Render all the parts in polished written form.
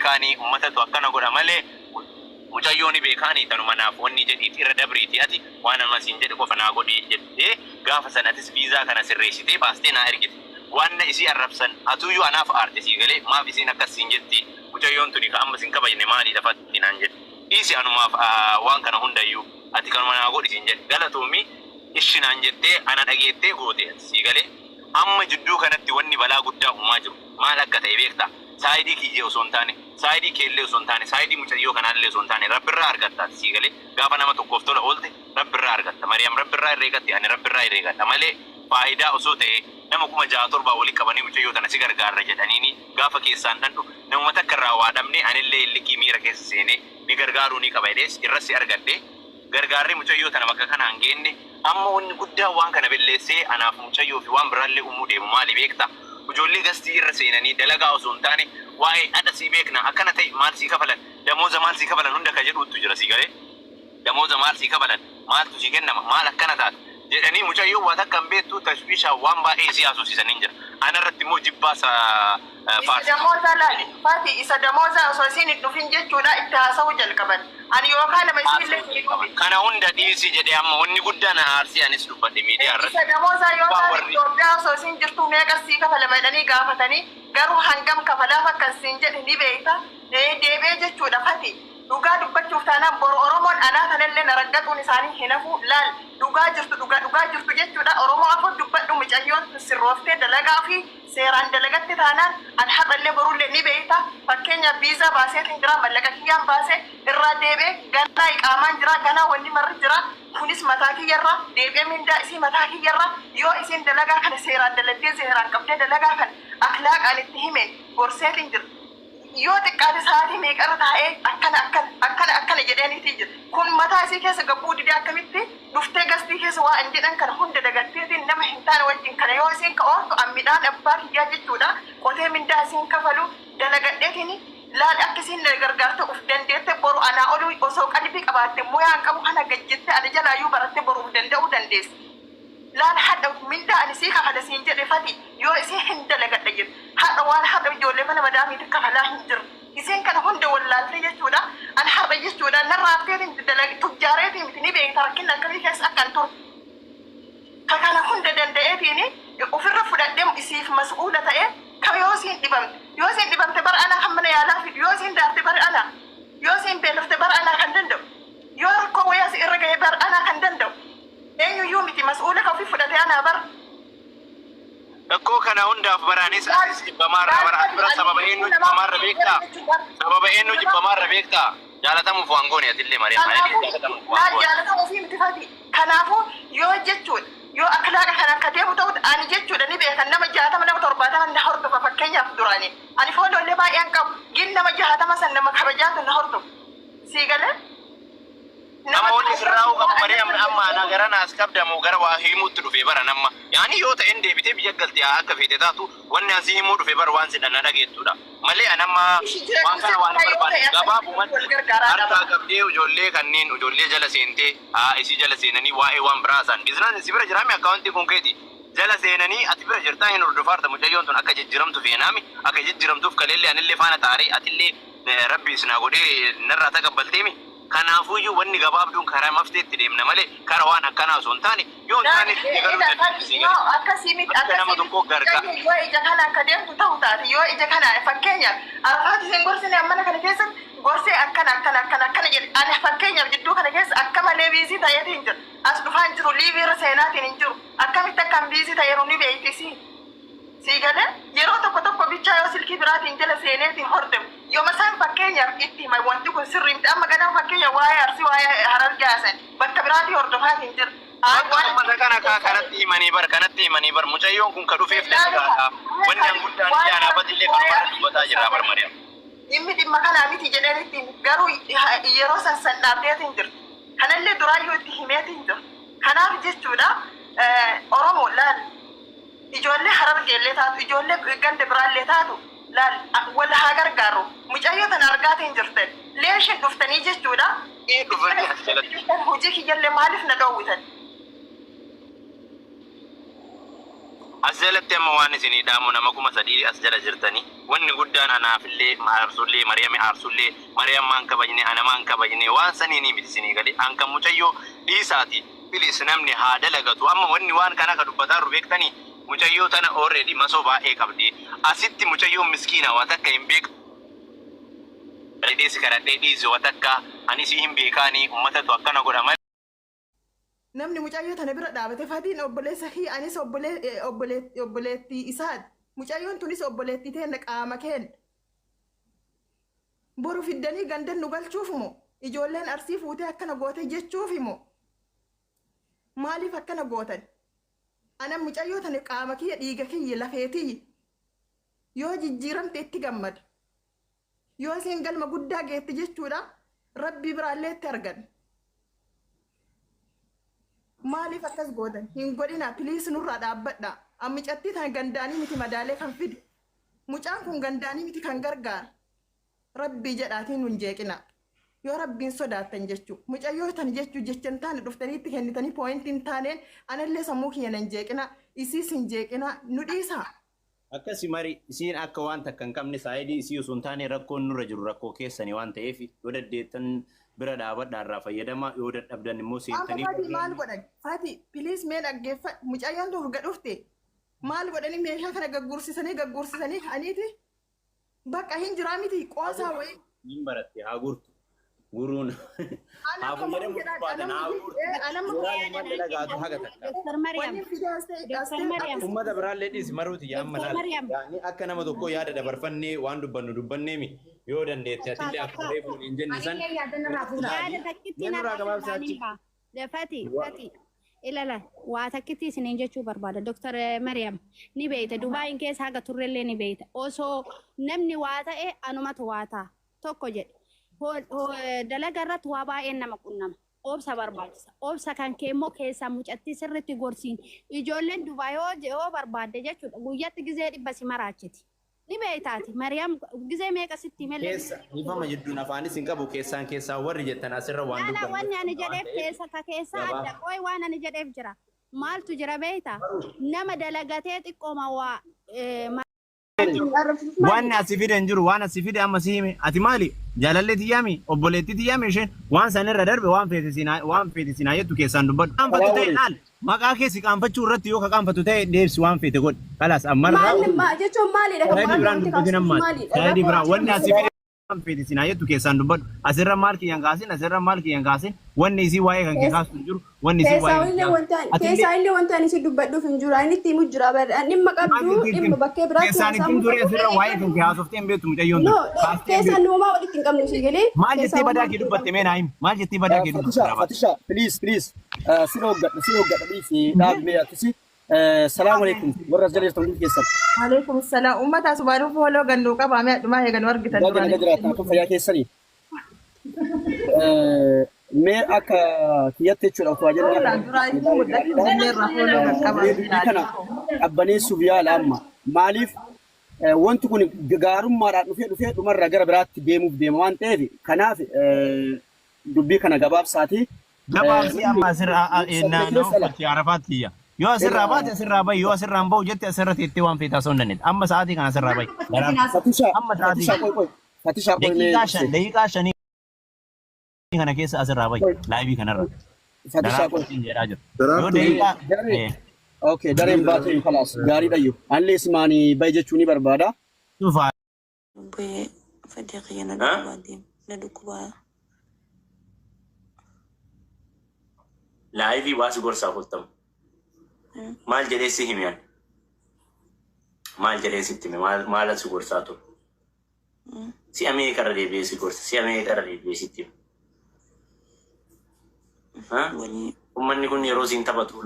beekani ummatatu akkana godha malee mucayyooni beekani tanuma naaf wanni jedhiiti irra dabriiti ati waan amma siin jedhe qofa naa godhi jettee gaafa sanatis viizaa kana sirreessitee baastee naa ergite waan isii arrabsan atuyyuu anaaf aarte sii galee maaf isiin akkas siin jetti mucayyoon tuni ka amma siin kabajne maali dafatti naan jedhe isi anumaaf waan kana hundayyuu ati kanuma naa godhi siin jedhe galatoomii ishi naan jettee ana dhageettee goote sii galee amma jidduu kanatti wanni balaa guddaa uumaa jiru maal akka ta'e beektaa saayidii kiyyee osoo hin taane saayidii keellee osoo hin taane saayidii mucayyoo kanaallee osoo hin taane rabbirraa argatta sii galee gaafa nama tokkoof tola oolte rabbirraa argatta Mariyaam rabbirraa herreegatti ani rabbirraa herreegadha malee faayidaa osoo ta'e nama 6,700 walii qabanii mucayyoo tana si gargaarra jedhaniini gaafa keessaan dhandhu namuma takka irraa waa dhabne anillee illikii miira keessa seenee ni gargaaruu ni qaba jedhees irratti argadhe gargaarri mucayyoo tana bakka kanaan geenne amma wanni guddaa waan kana belleessee anaaf mucayyoo fi waan biraallee uumuu deemu maali beektaa ijoollee gastii irra seenanii dalagaa osoo hin taane waa'ee adda sii beekna akkana ta'e maal sii kafalan damooza maal sii kafalan hunda ka jedhuutu jira sii galee damooza maal sii kafalan maaltu sii kennama maal akkana taata jedhanii mucayyoo waa takka hin beektu tashbiishaa waan baay'ee sii haasofsiisanii jira ana irratti immoo jibbaasa faarsa damooza laali faati isa damooza osoo isiin hin dhufin jechuudha itti haasa'uu jalqaban ani yookaan nama isiillee kana hunda dhiisi jedhee amma wanni guddaan aarsii anis dubbadhe miidiyaa irratti isa damooza yookaan Itoophiyaa osoo isiin jirtu meeqa sii kafala jedhanii gaafatanii garuu hangam kafalaaf akka isiin jedhe ni beekta deebee jechuudha fati dhugaa dubbachuuf taanaan boru Oromoon anaa kanallee na raggaxuun isaanii hin hafu laal dhugaa jirtu jechuudha Oromoo afur dubbadhu mucayyoon sirrooftee dalagaa fi seeraan dalagatte taanaan an har'allee borullee ni beekta fakkeenya viizaa baaseetiin jira mallaqa kiyyaan baasee irraa deebee ganaa iqaamaan jira ganaa wanni marri jira kunis mataa kiyyarra deebee mindaa isii mataa kiyyarra yoo isiin dalagaa kana seeraan dalattee seeraan qabdee dalagaa kana akhlaaqaan itti himeen gorseetiin jira yoo xiqqaate sa'aatii meeqarra taa'ee akkana jedheeniitii jira kun mataa isii keessa gabbuu didee akkamitti dhuftee gastii keessa waa hin jedhan kana hunda dagatteetiin nama hin taane wajjin kana yoo isiin ka'oortu an midhaan abbaa kiyyaa jechuudha qotee mindaa isiin kafalu dalagadheetiin laal akka isiin gargaarte uf dandeette boru anaa oluu osoo qalbii qabaatte muyaan qabu kana gajjette ana jalaayyuu baratte boruuf danda'uu dandeessi laal hadha mindaa ani sii kafala siin jedhe fati yoo isiin hin dalagadhe jiru hadha waan hadha ijoollee mana madaamiiti kafalaa hin jiru isiin kana hunda wallaaltee jechuudha an har'a jechuudha narraafteetiin tujjaareetiin miti ni beekta rakkinna akkamii keessa akkan ture ka kana hunda danda'eetiin ofirra fudhadhee isiif mas'uula ta'e ka yoo isiin dhibamte bara anaa kan mana yaalaa fidu yoo isiin daarte bara anaa yoo isiin beelofte bara anaa kan danda'u yoo rakkoo wayaas irra ga'e bara anaa kan danda'u eenyuyyuu miti mas'uula ka ofii fudhatee anaa bara Akkoo kana hundaaf baraanis asis jibbamaarra baraan bira sababa eenyu jibbamaarra beektaa sababa eenyu jibbamaarra beektaa jaalatamuuf waan goone atillee Mariyaam jaalatamuuf miti fati kanaafuu yoo jechuudha yoo akhlaaqa kana akka deemu ta'u ani jechuudha ni beekan nama 60 nama 70 na hordofa fakkeenyaaf duraanii ani foolollee baay'een qabu gin nama 60 san nama kabajaatu na hordofu sii galee namoonni sirraa'uu qabu Mariyaam amma ana gara naas qabdamu gara waa himuutti dhufee bara namma yaani yoo ta'een deebitee biyya galtee akka feete taatu wanni asii himuu dhufee bara waan sidhanna dhageettuudha malee anamma waan kana waan barbaade gabaabumatti harkaa qabdee ijoollee kanneen ijoollee jala seentee isii jala seenanii waa'ee waan biraasan biizinaan si bira jiraami akkaawuntii kun keeti jala seenanii ati bira jirtaa hin hordofaarta mucayyoon tun akka jijjiramtu feenaami akka jijjiramtuuf kaleellee anillee faana taaree atillee rabbi isnaa godhee narraa taqabbalteemi kanaafuyyuu wanni gabaabduun karaa mafteetti deemna malee karaa waan akkanaa osoo hin taane yoo hin taane akkasii miti akka nama tokkoo gargaara yoo ija kana akka deemtu ta'u taate yoo ija kana fakkeenyaaf arafaati isin gorsine ammana kana keessatti gorsee akkana jedhe ani fakkeenyaaf jidduu kana keessa akka malee biizii ta'eetu hin jiru as dhufaan jiru liivii irra seenaatiin hin jiru akkamitti akkan biizii ta'eeru ni beektisi sii galee yeroo tokko bichaa yoo silkii biraatiin jala seeneetiin hordofu yoo masaan fakkeenyaaf itti hima wanti kun sirrii miti amma ganaa fakkeenya waa'ee arsii waa'ee harar jaasan bakka biraatii hordofaatiin jira Mata kana kanatti himanii bar mucayyoon kun ka dhufeef dalagaa wanni an guddaan jaalabatillee kan warra dubbataa jira bar Mariyaam dhimmi dhimma kanaa miti jedhanitti garuu yeroo san dhaabdeetiin jirtu kanallee duraayyuu itti himeetiin jirtu kanaaf jechuudha Oromoo laal ijoollee harargeellee taatu ijoollee ganda biraallee taatu laal wal haa gargaaru mucayyoo tan argaatiin jirtan leeshin dhuftanii jechuudha hojii kiyyallee maaliif na dhoowwitan as jalatti amma waan isinii dhaamu nama 3,000 as jala jirtanii wanni guddaan anaafillee aarsullee Mariyaami aarsullee Mariyam maan kabajne ana maan kabajne waan saniini miti sinii galee anka mucayyoo dhiisaati bilis namni haa dalagatu amma wanni waan kana ka dubbataa rubeektanii mucayyoo tana already masoo baay'ee qabdi asitti mucayyoo miskiina waa takka hin beeku Redeesi karadhee dhiisuu waa takka anis hin beekaanii ummatatu akkana godhama. Namni mucayyoo tana bira dhaabate Fatiin obboleessa fi anis obboleettii isaati. Mucayyoon tunis obboleettii ta'e qaama kenna. Boru fiddanii gandan nu galchuuf moo ijoolleen arsii fuutee akkana goote jechuuf moo maaliif akkana gootan? Ana mucayyoo tana qaama kiyya dhiiga kiyya lafeetii yoo jijjiiramte itti gammada. Yoo isin galma guddaa geetti jechuudha rabbi biraallee itti argan. Maaliif akkas gootan? Hin godhina piliis nurraa dhaabbadha. Ammicatti tan gandaanii miti madaalee kan fidu. Mucaan kun gandaanii miti kan gargaara. Rabbii jedhaatiin nun jeeqina. Yoo rabbiin sodaatan jechuu. Mucayyoo tan jechuu jechan taane dhuftanii itti kennitanii pooyintiin taaneen anallee sammuu kiyya nan jeeqina. Isiis hin jeeqina nu dhiisa. Akkasi mari isiin akka waan takka hin qabne saayidii isii osoo hin taane rakkoon nurra jiru rakkoo keessanii waan ta'eef yoo daddeettan bira dhaabadhaa irraa fayyadama yoo dadhabdan immoo seentanii. Faati maal godhan? Faati piliis mee dhaggeeffadhu mucayyoon tun hurga dhufte maal godhanii meeshaa kana gagguursisanii ka'aniiti bakka hin jiraa miti qoosaa wayii. Hin baratte haa gurtu guruun haa fayyadamu baadan haa gurtu dalagaatu haga takka. Ummata biraallee dhiisi maruuti yaamma laala yaani akka nama tokko yaada dabarfannee waan dubbannee mi yoo dandeette atillee akka reefuun hin jenne san yaada takkitti nama gabaabsaati Fati ilala waa takkitti isiniin jechuu barbaada Dr. Mariam ni beeyta Dubaayin keessa haga turrellee ni beeyta osoo namni waa ta'e anumatu waa ta'a tokko jedhe dalaga irratti waa baay'een nama qunnama obsa barbaachisa obsa kan keemmoo keessaa mucatti sirriitti gorsiin ijoolleen Dubaay yoo barbaadde jechuudha guyyatti gizee 100 si maraachiti ni beeytaati Mariam gizee meeqa sitti melee keessa ifama jidduun afaanis hin qabu keessaa warri jettan asirra waan dubbanne wanni ani jedheef keessa adda qoy waan ani jedheef jira maaltu jira beeyta nama dalagatee xiqqooma waa waan asifide jiru waan asifide amma siime ati maali jalalle tiyami obboleetti tiyami isheen waan sanirra darbe waan feete sinaa jettu keessaan dubbadhu qaanfatu ta'e laal maqaa keessi qaanfachuu irratti yoo ka qaanfatu ta'e deebsi waan feete godhe kalaas ammarraa jechuun maalidha saayidii biraan wanni asifide waan feete sinaa jettu keessaan dubbadhu asirra maal kiyyan kaasin wanni isii waa'ee kan kee kaasu jiru wanni isii waa'ee keessaa illee wanta ani si dubbadhuuf hin jiru ani itti himu jira dhimma qabdu dhimma bakkee biraatti keessaan ittiin ture asirra waa'ee kan kee haasofteen beektu mucayyoon keessaan nuumaa walitti hin qabnu si galee maal jettee badaa kee dubbatte mee naayim maal jettee badaa kee dubbatte Fatisha please sin hoggadha dhiisi dhaabnee akkasi salaamu alaikum warra jaleeftan hundi keessan Alaikum salaam ummata subhaanahu fooloo gannuu qabaa mee addumaa eegan argitan duraan jiraatan kan fayyaa keessanii mee akka kiyyatti jechuudha osoo kana qabbaneessuuf yaala amma maaliif wanti kun gaarummaadhaan dhufee dhumarra gara biraatti deema waan ta'eef kanaaf dubbii kana gabaabsaati. Gabaabsi amma asirraa naannoo Arafaatiyya. Yoo asirraa baate asirraa bayi yoo asirraan bahu jette asirra teettee waan feetaa osoo hin dandeette amma sa'aatii kana asirraa bayi. Amma sa'aatii daqiiqaa shanii kana keessa asirraa bayi laayivii kanarra. Daraatiin jedhaa jiru. Yoo daqiiqaa okay dareen baatee kalaas gaarii dhayyo anlee simaanii bayi jechuu ni barbaada. Dhufaa. Bu'ee fedhii qiyyaana na dhukkubaa. Laayivii waasi gorsaa fultamu. Maal jedhee si himyan? Maal jedhee sitti hime? Maal si gorsaa ture? Si amee karra deebi'ee si gorsa. Si amee karra deebi'ee sitti hime? Uummanni kun yeroo siin taphatu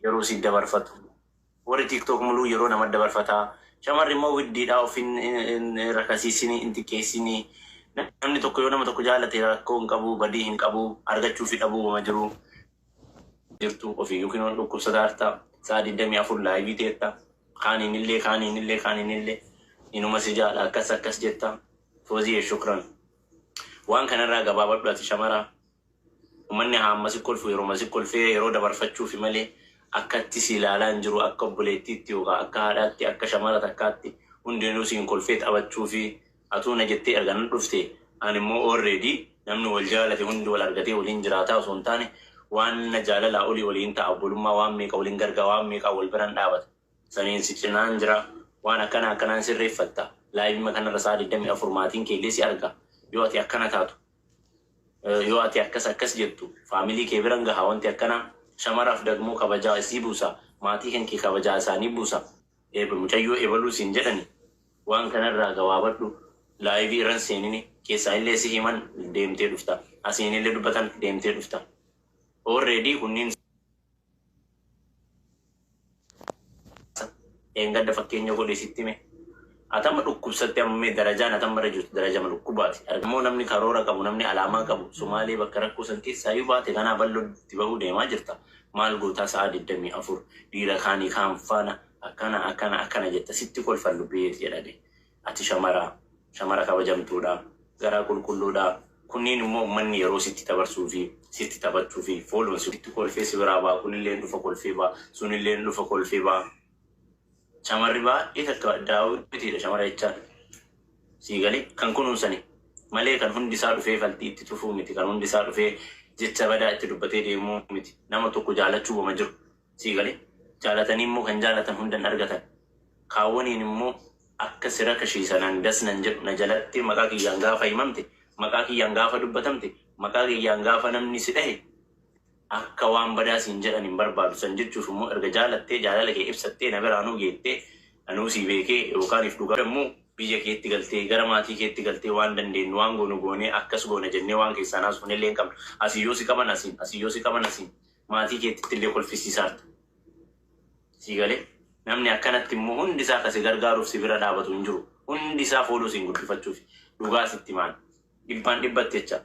yeroo siin dabarfatu. Warri TikTok muluu yeroo nama dabarfataa. Shamarri immoo widdiidhaa of hin rakasiisinii, hin xiqqeessinii. Namni tokko yoo nama tokko jaalate rakkoo hin qabu, badii hin qabu, argachuu fi dhabuu wama jiru. Jirtu ofii yookiin waan dhukkubsataa hartaa sa'a 24 laayivii teetta kaaniinillee inuma si jaala akkas jetta foozii shukran waan kanarraa gabaabadhu ati shamaraa uummanni hamma si kolfu yeroo masi kolfee yeroo dabarfachuufi malee akkatti si ilaalaa hin jiru akka obboleettiitti yookaan akka haadhaatti akka shamara takkaatti hundinuu siin kolfee taphachuu fi atuu na jettee argan dhufte ani immoo already namni wal jaalate hundi wal argatee waliin jiraataa osoo hin taane waan na jaalala olii waliin ta'a obbolummaa waan meeqa waliin gargaa waan meeqa wal biran dhaabata saniin si cinaan jira waan akkanaan sirreeffatta laayivii kanarra saa 24 maatiin keellee si arga yoo ati akkana taatu yoo ati akkas jettu faamilii kee biran gahaa wanti akkana shamaraaf dagmoo kabajaa isii buusa maatii kan kee kabajaa isaanii buusa mucayyoo ebaluu siin jedhani waan kanarraa gabaabadhu laayivii irran seenini keessaa illee si himan deemtee dhufta asiin illee dubbatan deemtee dhufta already kunniin engadda fakkeenya godhe sitti me atama dhukkubsatte ammee darajaan atamarra jirtu darajama dhukkubaati argamoo namni karoora qabu namni alaamaa qabu Somaalee bakka rakkoo san keessaa yoo baate kanaa bal'ootti bahuu deemaa jirta maal gootaa sa'a 24 dhiira kaanii kaan faana akkana jetta sitti kolfallu beeti jedhade ati shamara kabajamtuudha garaa qulqulluudha kunniin immoo manni yeroo sitti tabarsuu fi sitti taphachuu fi fooluun sitti kolfee si biraa baa kunillee dhufa kolfee baa sunillee dhufa kolfee baa shamarri baay'ee takka daawwitiidha shamara jechaan siigalee kan kunuunsani malee kan hundi isaa dhufee faltii itti tufuu miti kan hundi isaa dhufee jecha badaa itti dubbatee deemuu miti nama tokko jaalachuu boma jiru siigalee jaalatanii immoo kan jaalatan hundan argatan kaawwaniin immoo akka sira kashiisanan dasnan jedhu na jalatti maqaa kiyyaan gaafa himamte maqaa kiyyaan gaafa dubbatamte maqaa kiyyaan gaafa namni si dhahe akka waan badaa siin jedhan hin barbaadu san jechuuf immoo erga jaalattee jaalala kee ibsattee na biraanuu geettee anuu si beekee yookaan if dhugaa immoo biyya keetti galtee gara maatii keetti galtee waan dandeenyu waan goonu goonee akkas goona jennee waan keessaa naasuun illee hin qabnu asiyyoo si qaban asiin maatii keetti illee kolfisiisaarta siigalee namni akkanatti immoo hundi isaa kasi gargaaruuf si bira dhaabatu hin jiru hundi isaa fooluu siin guddifachuuf dhugaa sitti maan dhibbaan dhibbatti jecha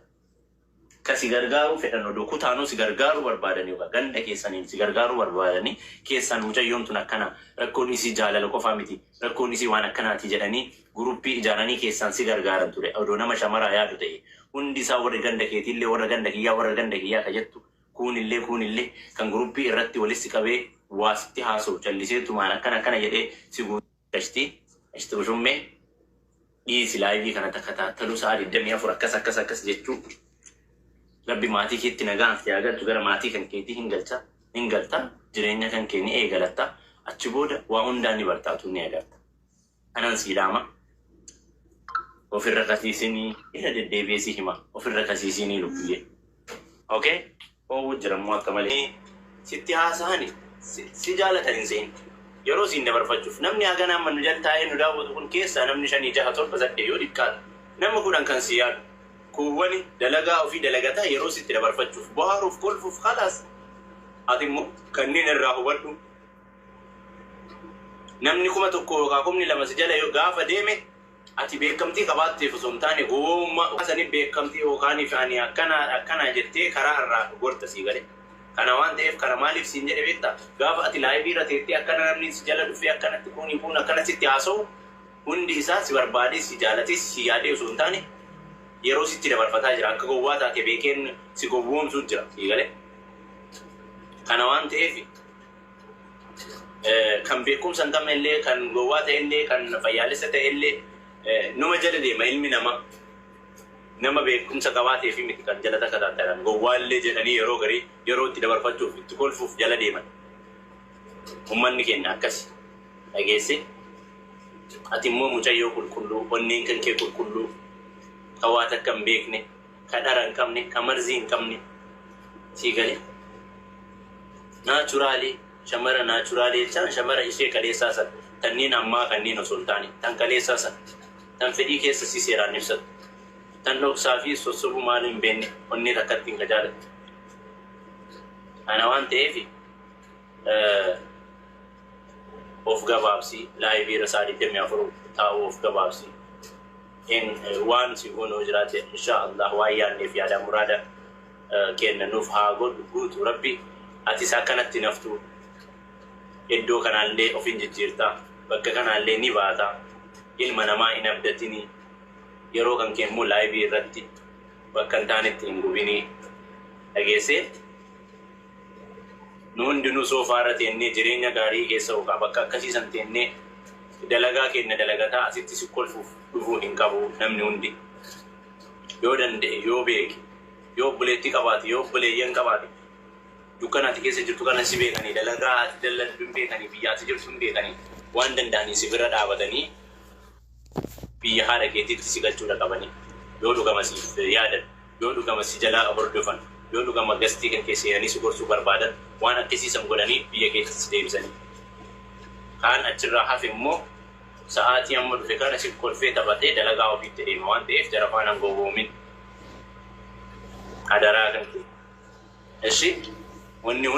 kasi gargaaruu fedhan odoo kutaanuu si gargaaruu barbaadanii yookaan ganda keessaniin si gargaaruu barbaadanii keessan mucayyoon tun akkana rakkoon isii jaalala qofaa miti rakkoon isii waan akkanaati jedhanii guruppii ijaaranii keessan si gargaaran ture odoo nama shamaraa yaadu ta'e hundi isaa warra ganda keetiillee warra ganda kiyyaa ka jettu kuunillee kan guruppii irratti walitti qabee waasitti haasa'u calliseetu maan akkana jedhee si guuttashti ashti ushummee dhiisi laayivii kana takka taattaluu sa'a 24 akkas jechuu Rabbi maatii keetti nagaan fi agartu gara maatii kan keetii hin galta jireenya kan kee ni eegalatta achi booda waa hundaan ni bartaatu ni agarta kanan siidhaama ofirra kasiisinii irra deddeebi'ee si hima ofirra kasiisinii lubbiyyee okay oowwu jirammoo akka malee sitti haasa'ani si jaalatan hin seen yeroo siin dabarfachuuf namni haganaan mannu jaltaa'ee nu daawwatu kun keessaa namni 5 6 7 8 yoo dhiqqaata nama kudhan kan si yaadu kuwwani dalagaa ofii dalagataa yeroo sitti dabarfachuuf bohaaruuf kolfuuf khalaas ati immoo kanneen irraa hubadhu namni kuma tokko yookaan kumni lama si jala gaafa deeme ati beekamtii qabaatteef osoo hin taane gowwoommaa sanii beekamtii yookaan ifani akkana jettee karaa irraa gorta sii galee kana waan ta'eef kana maaliif siin jedhe beektaa gaafa ati laayivii irra teettee akkana namni si jala dhufee akkanatti kun akkana sitti haasa'u hundi isaa si barbaadee si jaalatee si yaadee osoo hin taane yeroo sitti dabarfataa jira akka gowwaa taate beekeen si gowwoomsuu jira siigalee kana waan ta'eef kan beekumsa hin qabne illee kan gowwaa ta'e illee kan fayyaalessa ta'e illee numa jala deema ilmi nama beekumsa qabaatee fi miti kan jala takka taataadhaan gowwaa illee jedhanii yeroo garii yeroo itti dabarfachuuf itti kolfuuf jala deeman ummanni keenya akkasi dhageesse ati immoo mucayyoo qulqulluu onneen kan kee qulqulluu kawaa takka hin beekne ka dhara hin qabne ka marzii hin qabne siigalee naachuraalee shamara naachuraalee jechaan shamara ishee kaleessaa san tanniin ammaa kanneen osoo hin taane tan kaleessaa san tan fedhii keessa si seeraan ibsatu tan dhoksaa fi sossobuu maal hin beekne onnee takkatti hin kajaalatu ana waan ta'eef of gabaabsii laayivii irra saa 24 taa'uu of gabaabsii waan si goonoo jiraate inshaallah waan yaanneef yaada muraada kennanuuf haa godhu guutu rabbi atis akkanatti naftu iddoo kanaallee of hin jijjiirtaa bakka kanaallee ni baataa ilma namaa hin abdatinii yeroo kan kee immoo laayivii irratti bakka hin taanetti hin gubinii dhageessee nu hundinuu soofaarra teennee jireenya gaarii keessa hooqaa bakka akkasiisan teennee dalagaa kenna dalagataa asitti si kolfuuf dhufuu hin qabu namni hundi. Yoo danda'e yoo beeke yoo buleetti qabaate yoo buleeyyan qabaate dukkanaati keessa jirtu kana si beekanii dalagaa ati dalladdu hin beekanii biyyaatti jirtu hin beekanii waan danda'anii si bira dhaabatanii biyya haadha keetiitti si galchuudha qabanii yoo dhugama siif yaadan yoo dhugama si jalaa hordofan yoo dhugama gastii kan keessa seenanii si gorsuu barbaadan waan akkasiisan godhanii biyya keetitti si deebisanii. Kaan achirraa hafe immoo sa'aatii amma dhufe kana si kolfee taphatee dalagaa ofiitti deema waan ta'eef jara faanaan gowwoomin adaraa kan ta'e. Eshi wanni